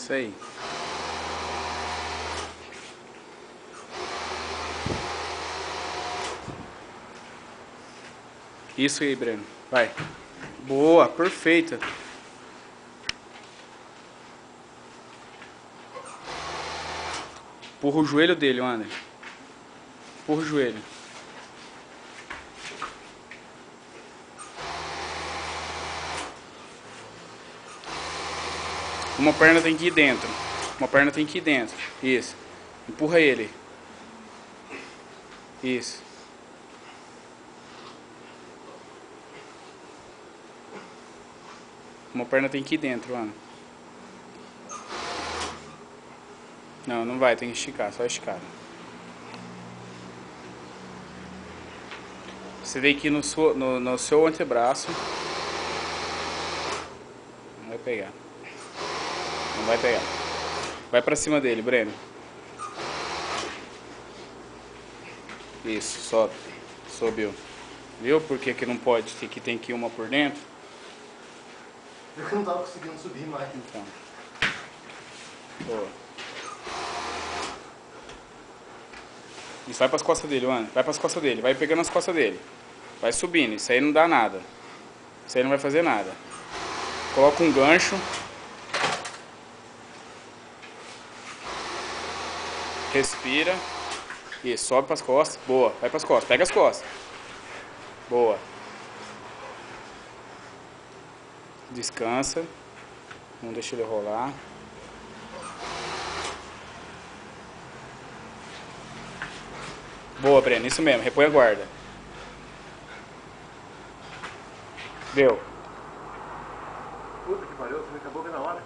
Isso aí. Isso aí, Breno. Vai. Boa, perfeita. Empurra o joelho dele, Wander. Empurra o joelho. Uma perna tem que ir dentro. Uma perna tem que ir dentro. Isso. Empurra ele. Isso. Uma perna tem que ir dentro, Ana. Não, não vai, tem que esticar, só esticar. Você vem aqui no seu antebraço. Não vai pegar. Não vai pegar. Vai pra cima dele, Breno. Isso, sobe. Subiu. Viu por que que não pode? Que tem que ir uma por dentro? Eu não tava conseguindo subir mais. Então. Boa. Isso, vai pras costas dele, Ana. Vai pras costas dele. Vai pegando as costas dele. Vai subindo. Isso aí não dá nada. Isso aí não vai fazer nada. Coloca um gancho. Respira. Isso, sobe pras costas. Boa. Vai pras costas. Pega as costas. Boa. Descansa. Não deixa ele rolar. Boa, Breno. Isso mesmo. Repõe a guarda. Deu. Puta que pariu, você me acabou bem na hora.